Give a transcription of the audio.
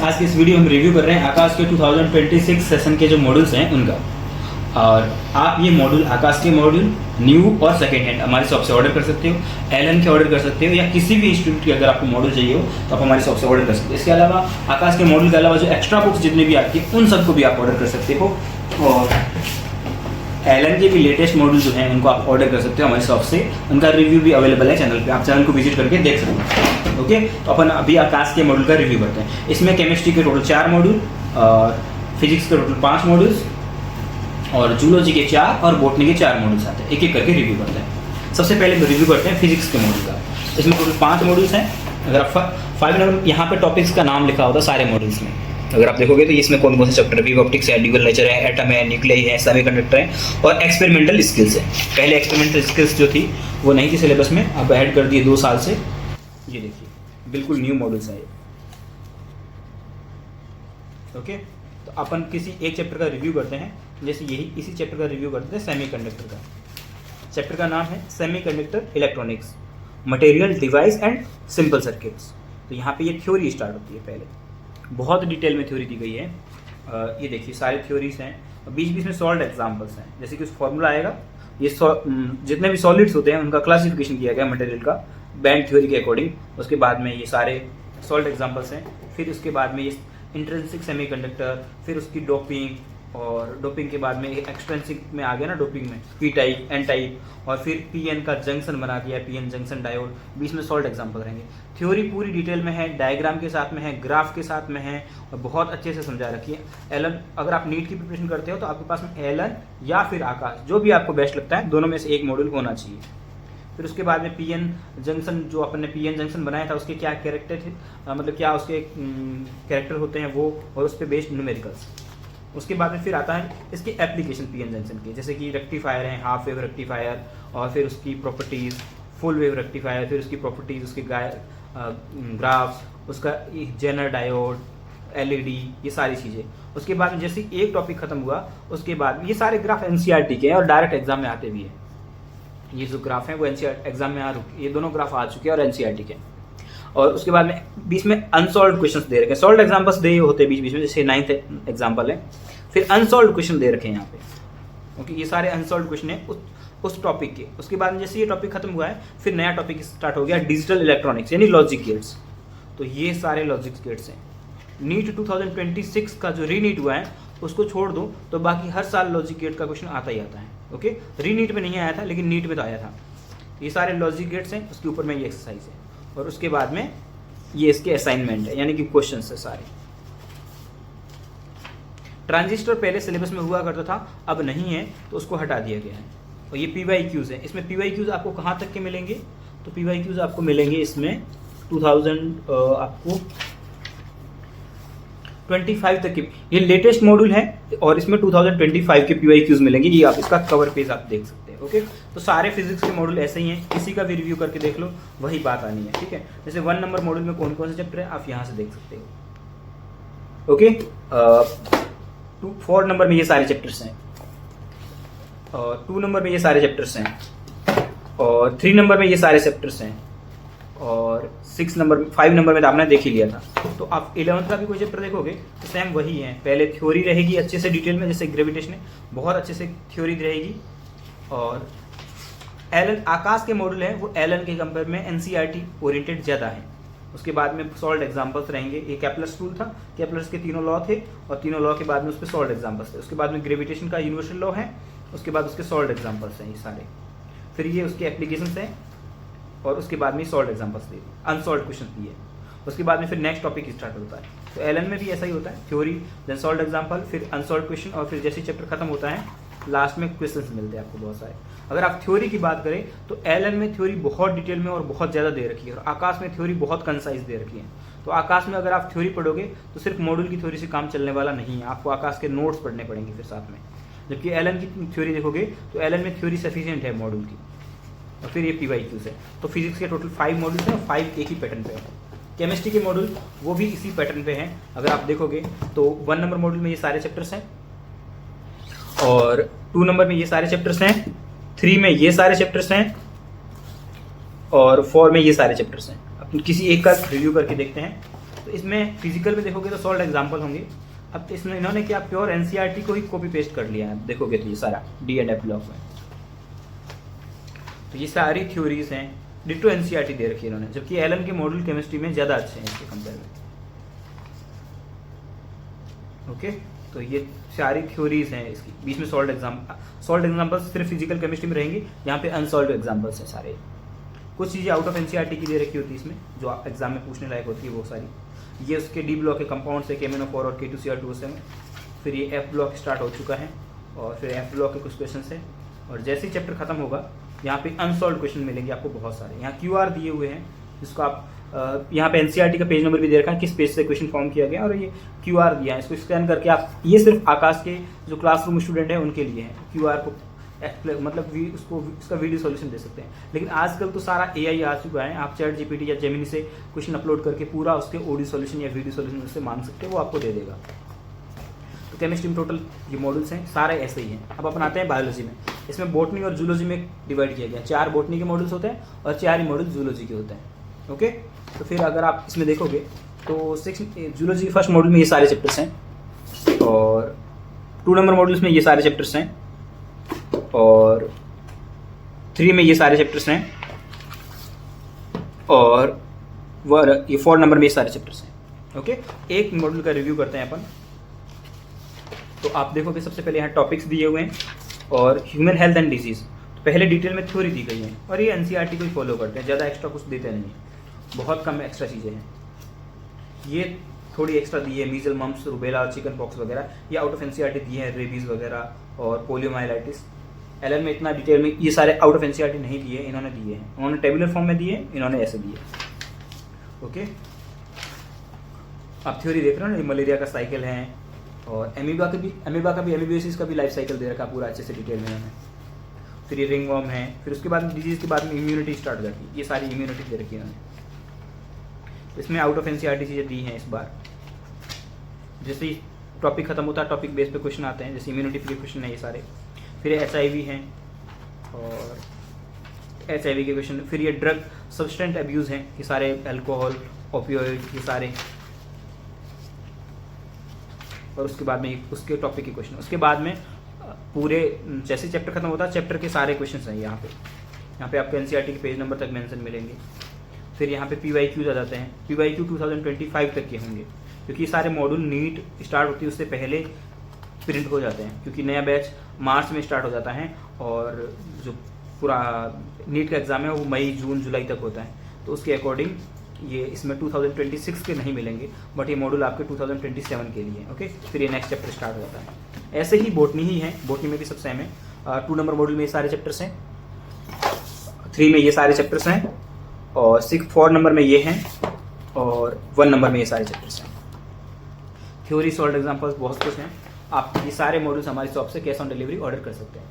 आज की इस वीडियो में रिव्यू कर रहे हैं आकाश के 2026 सेशन के जो मॉड्यूल्स हैं उनका। और आप ये मॉड्यूल आकाश के मॉड्यूल न्यू और सेकेंड हैंड हमारी शॉप से ऑर्डर कर सकते हो, एलन के ऑर्डर कर सकते हो, या किसी भी इंस्टीट्यूट के अगर आपको मॉड्यूल चाहिए हो तो आप हमारी शॉप से ऑर्डर कर सकते हो। इसके अलावा आकाश के मॉड्यूल के अलावा जो एक्स्ट्रा बुक्स जितनी भी आती है उन सबको भी आप ऑर्डर कर सकते हो। और एलन के भी लेटेस्ट मॉड्यूल जो हैं उनको आप ऑर्डर कर सकते हो हमारी शॉप से। उनका रिव्यू भी अवेलेबल है चैनल पे, आप चैनल को विजिट करके देख सकते हो। ओके, तो अपन अभी आकाश के मॉड्यूल का रिव्यू करते हैं। इसमें केमिस्ट्री के टोटल 4 मॉड्यूल और फिजिक्स के टोटल 5 मॉड्यूल्स और जूलॉजी के 4 और बॉटनी के 4 मॉड्यूल्स आते हैं। एक एक करके रिव्यू करते हैं। सबसे पहले रिव्यू करते हैं फिजिक्स के मॉड्यूल का। इसमें टोटल 5 मॉड्यूल्स हैं। अगर आप 5 नंबर यहाँ पे टॉपिक्स का नाम लिखा होता है सारे मॉड्यूल्स में, अगर आप देखोगे तो इसमें कौन कौन से चैप्टर है, वीव ऑप्टिक्स है, ड्यूअल नेचर है, एटम है, न्यूक्लियाई है, सेमीकंडक्टर है और एक्सपेरिमेंटल स्किल्स है। पहले एक्सपेरिमेंटल स्किल्स जो थी वो नहीं थी सिलेबस में, अब ऐड कर दिए 2 साल से। ये देखिए बिल्कुल न्यू मॉड्यूल्स हैं ये। ओके, तो अपन किसी एक चैप्टर का रिव्यू करते हैं। जैसे यही इसी चैप्टर का रिव्यू करते हैं सेमीकंडक्टर का। चैप्टर का नाम है semiconductor electronics, material device and simple circuits. तो यहाँ पे ये थ्योरी स्टार्ट होती है। पहले बहुत डिटेल में थ्योरी दी गई है। ये देखिए सारे थ्योरीज हैं, बीच बीच में सॉल्व एग्जाम्पल्स हैं। जैसे कि उस फॉर्मूला आएगा, ये जितने भी सॉलिड्स होते हैं उनका क्लासिफिकेशन किया गया मटेरियल का बैंड थ्योरी के अकॉर्डिंग। उसके बाद में ये सारे सॉल्व एग्जाम्पल्स हैं। फिर उसके बाद में ये इंट्रिंसिक सेमीकंडक्टर, फिर उसकी डोपिंग, और डोपिंग के बाद में एक्सट्रिंसिक में आ गया ना डोपिंग में पी टाइप, एन टाइप, और फिर पीएन का जंक्शन बना दिया, पीएन जंक्शन डायोड। बीच में सॉल्ट एग्जाम्पल रहेंगे। थ्योरी पूरी डिटेल में है, डायग्राम के साथ में है, ग्राफ के साथ में है और बहुत अच्छे से समझा रखी है। एलन, अगर आप नीट की प्रिपरेशन करते हो तो आपके पास में एलन या फिर आकाश, जो भी आपको बेस्ट लगता है, दोनों में से एक मॉड्यूल होना चाहिए। फिर उसके बाद में पीएन जंक्शन, जो अपन ने पीएन जंक्शन बनाया था उसके क्या कैरेक्टर थे, मतलब क्या उसके कैरेक्टर होते हैं वो, और उस पर बेस्ड न्यूमेरिकल्स। उसके बाद में फिर आता है इसके एप्लीकेशन पीएन जंक्शन के, जैसे कि रेक्टिफायर हैं, हाफ वेव रेक्टिफायर, और फिर उसकी प्रॉपर्टीज़, फुल वेव रेक्टिफायर, फिर उसकी प्रॉपर्टीज़, उसके ग्राफ्स, उसका जेनर डायोड, एलईडी, ये सारी चीज़ें। उसके बाद में जैसे एक टॉपिक खत्म हुआ उसके बाद ये सारे ग्राफ एनसीईआरटी के हैं और डायरेक्ट एग्जाम में आते भी हैं। ये जो ग्राफ हैं वो एनसीईआरटी एग्जाम में ये दोनों ग्राफ आ चुके हैं और एनसीईआरटी के। और उसके बाद में बीच में अनसॉल्व क्वेश्चंस दे रखे हैं। सॉल्व एग्जाम्पल्स दे होते हैं बीच बीच में, जैसे 9th एग्जाम्पल है। फिर अनसॉल्व क्वेश्चन दे रखे हैं यहाँ पे। ओके, ये सारे अनसॉल्व क्वेश्चन है उस टॉपिक के। उसके बाद में जैसे ये टॉपिक खत्म हुआ है फिर नया टॉपिक स्टार्ट हो गया, डिजिटल इलेक्ट्रॉनिक्स यानी लॉजिक गेट्स। तो ये सारे लॉजिक गेट्स हैं। नीट 2026 का जो रीनीट हुआ है उसको छोड़ दो तो बाकी हर साल लॉजिक गेट का क्वेश्चन आता ही आता है। ओके, रीनीट में नहीं आया था लेकिन नीट में तो आया था। ये सारे लॉजिक गेट्स हैं, उसके ऊपर में ये एक्सरसाइज है और उसके बाद में ये इसके असाइनमेंट है यानी कि क्वेश्चन है सारे। ट्रांजिस्टर पहले सिलेबस में हुआ करता था, अब नहीं है तो उसको हटा दिया गया है। और ये पीवाईक्यूज है। इसमें पीवाईक्यूज आपको कहाँ तक के मिलेंगे, तो पीवाईक्यूज आपको मिलेंगे इसमें 2025 तक के। ये लेटेस्ट मॉड्यूल है और इसमें 2025 के पीवाईक्यूज मिलेंगे। ये आप इसका कवर पेज आप देख सकते हैं। ओके, तो सारे फिजिक्स के मॉड्यूल ऐसे ही हैं, किसी का भी रिव्यू करके देख लो वही बात आनी है। ठीक है, जैसे 1 नंबर मॉड्यूल में कौन कौन से चैप्टर है आप यहाँ से देख सकते हो। ओके, 4 नंबर में ये सारे चैप्टर्स हैं और 2 नंबर में ये सारे चैप्टर्स हैं और 3 नंबर में ये सारे चैप्टर्स हैं और 5 नंबर में तो आपने देख ही लिया था। तो आप 11th का भी कोई चैप्टर देखोगे तो सेम वही है। पहले थ्योरी रहेगी अच्छे से डिटेल में, जैसे ग्रेविटेशन है बहुत अच्छे से थ्योरी रहेगी। और एलन आकाश के मॉड्यूल है वो एलन के कंपेयर में एनसीईआरटी ओरिएंटेड ज़्यादा है। उसके बाद में सॉल्व एग्जाम्पल्स रहेंगे। ये कैप्लर्स रूल था, कैप्लर्स के 3 लॉ थे और 3 लॉ के बाद में उस पर सॉल्व एग्जाम्पल्स थे। उसके बाद में ग्रेविटेशन का यूनिवर्सल लॉ है, उसके बाद उसके सॉल्व एग्जाम्पल्स हैं ये सारे। फिर ये उसके एप्लीकेशंस हैं और उसके बाद में सॉल्व एग्जाम्पल्स दिए, अनसॉल्व क्वेश्चन दिए। उसके बाद में फिर नेक्स्ट टॉपिक स्टार्ट होता है। तो एलन में भी ऐसा ही होता है, थ्योरी देन सॉल्व एग्जाम्पल, फिर अनसॉल्व क्वेश्चन, और फिर जैसे चैप्टर खत्म होता है लास्ट में क्वेश्चंस मिलते हैं आपको बहुत सारे। अगर आप थ्योरी की बात करें तो एलन में थ्योरी बहुत डिटेल में और बहुत ज़्यादा दे रखी है और आकाश में थ्योरी बहुत कंसाइज दे रखी है। तो आकाश में अगर आप थ्योरी पढ़ोगे तो सिर्फ मॉड्यूल की थ्योरी से काम चलने वाला नहीं है, आपको आकाश के नोट्स पढ़ने पड़ेंगे फिर साथ में। जबकि एलन की थ्योरी देखोगे तो एलन में थ्योरी सफिशिएंट है मॉड्यूल की। और फिर ये पीवाईक्यूज है। तो फिजिक्स के टोटल 5 मॉड्यूल्स हैं और 5 एक ही पैटर्न पे है। केमिस्ट्री के मॉड्यूल वो भी इसी पैटर्न पे हैं। अगर आप देखोगे तो 1 नंबर मॉड्यूल में ये सारे चैप्टर्स हैं और 2 नंबर में ये सारे चैप्टर्स हैं, 3 में ये सारे चैप्टर्स हैं और 4 में ये सारे चैप्टर्स हैं। अपन किसी एक का रिव्यू करके देखते हैं। तो इसमें फिजिकल में देखोगे तो सॉल्व एग्जाम्पल होंगे। अब इसमें इन्होंने क्या प्योर एनसीईआरटी को ही कॉपी पेस्ट कर लिया है, देखोगे तो ये सारा डी एंड एफ ब्लॉक में। तो ये सारी थ्योरीज हैं, डिटो एनसीईआरटी दे रखी है इन्होंने, जबकि एलन के मॉड्यूल केमिस्ट्री में ज़्यादा अच्छे हैं इसके कंपेयर में। ओके, तो ये सारी थ्योरीज हैं इसकी, बीच में सॉल्व एग्जाम्पल्स सिर्फ फिजिकल केमिस्ट्री में रहेंगे, यहाँ पे अनसॉल्व एग्जाम्पल्स हैं सारे। कुछ चीज़ें आउट ऑफ एनसीईआरटी की दे रखी होती है इसमें, जो एग्जाम में पूछने लायक होती है वो सारी। ये उसके डी ब्लॉक के कंपाउंड से KMnO4 और K2Cr2O7। फिर ये एफ ब्लॉक स्टार्ट हो चुका है और फिर एफ ब्लॉक के कुछ क्वेश्चन है। और जैसे ही चैप्टर खत्म होगा यहाँ पे अनसॉल्व क्वेश्चन मिलेंगे आपको बहुत सारे। यहाँ QR दिए हुए हैं जिसको आप यहाँ पे एनसीईआरटी का पेज नंबर भी दे रखा है, किस पेज से क्वेश्चन फॉर्म किया गया, और ये QR दिया है, इसको स्कैन करके आप, ये सिर्फ आकाश के जो क्लासरूम स्टूडेंट हैं उनके लिए है। QR को मतलब उसको उसका वीडियो सॉल्यूशन दे सकते हैं। लेकिन आजकल तो सारा AI आ चुका है, आप चैट जीपीटी या जेमिनी से क्वेश्चन अपलोड करके पूरा उसके ऑडियो सॉल्यूशन या वीडियो सॉल्यूशन उससे मांग सकते हैं, वो आपको दे देगा। तो केमिस्ट्री में टोटल ये मॉड्यूल्स हैं, सारे ऐसे ही हैं। अब अपन आते हैं बायोलॉजी में। इसमें बॉटनी और जूलॉजी में डिवाइड किया गया, 4 बॉटनी के मॉड्यूल्स होते हैं और 4 ही मॉड्यूल जूलॉजी के होते हैं। ओके, तो फिर अगर आप इसमें देखोगे तो जूलॉजी फर्स्ट मॉड्यूल में ये सारे चैप्टर्स हैं, और 2 नंबर मॉड्यूल्स में ये सारे चैप्टर्स हैं, और 3 में ये सारे चैप्टर्स हैं, और ये 4 नंबर में ये सारे चैप्टर्स हैं। ओके, एक मॉड्यूल का रिव्यू करते हैं अपन। तो आप देखोगे सबसे पहले यहाँ टॉपिक्स दिए हुए हैं और ह्यूमन हेल्थ एंड डिजीज़। तो पहले डिटेल में थ्योरी दी गई है, और ये एनसीईआरटी को ही फॉलो करते हैं, ज़्यादा एक्स्ट्रा कुछ देते नहीं हैं, बहुत कम एक्स्ट्रा चीज़ें हैं। ये थोड़ी एक्स्ट्रा दी है, मीजल, मम्प्स, रूबेला, चिकन पॉक्स वगैरह, ये आउट ऑफ एनसीईआरटी दी है, रेबीज़ वगैरह और पोलियोमाइलाइटिस। एलन में इतना डिटेल में ये सारे आउट ऑफ एनसीईआरटी नहीं दिए, इन्होंने दिए हैं, उन्होंने टेबुलर फॉर्म में दिए, इन्होंने ऐसे दिए। ओके, आप थ्योरी देख रहे हो ना, मलेरिया का साइकिल है, और एमीबा का भी एमीबियोसिस का भी लाइफ साइकिल दे रखा पूरा अच्छे से डिटेल में इन्होंने। फिर ये रिंग वर्म है, फिर उसके बाद डिजीज़ के बाद में इम्यूनिटी स्टार्ट हो जाती है, ये सारी इम्यूनिटी दे रखी है इन्होंने। इसमें आउट ऑफ एनसीईआरटी चीज़ें दी हैं इस बार। जैसे ही टॉपिक खत्म होता है, टॉपिक बेस पे क्वेश्चन आते हैं, जैसे इम्यूनिटी के क्वेश्चन है ये सारे। फिर HIV हैं, और HIV के क्वेश्चन। फिर ये ड्रग सब्सटेंट अब्यूज़ हैं, ये सारे अल्कोहल, ओपियोइड, ये सारे। और उसके बाद में उसके टॉपिक के क्वेश्चन। उसके बाद में पूरे जैसे चैप्टर खत्म होता है, चैप्टर के सारे क्वेश्चन हैं यहाँ पे आपको एनसीईआरटी के पेज नंबर तक मेंशन मिलेंगे। फिर यहाँ पे PYQs आ जाते हैं, PYQ 2025 तक के होंगे, क्योंकि ये सारे मॉड्यूल नीट स्टार्ट होती है उससे पहले प्रिंट हो जाते हैं, क्योंकि नया बैच मार्च में स्टार्ट हो जाता है, और जो पूरा नीट का एग्ज़ाम है वो मई, जून, जुलाई तक होता है। तो उसके अकॉर्डिंग ये इसमें 2026 के नहीं मिलेंगे, बट ये मॉड्यूल आपके 2027 के लिए। ओके, फिर ये नेक्स्ट चैप्टर स्टार्ट होता है। ऐसे ही बोटनी ही है, बोटनी में भी सब सेम है। 2 नंबर मॉड्यूल में ये सारे चैप्टर्स हैं, 3 में ये सारे चैप्टर्स हैं, और 4 नंबर में ये हैं, और 1 नंबर में ये सारे चैप्टर्स हैं। थ्योरी, सॉल्व एग्जाम्पल्स बहुत कुछ हैं। आप ये सारे मॉड्यूल्स हमारी शॉप से कैश ऑन डिलीवरी ऑर्डर कर सकते हैं।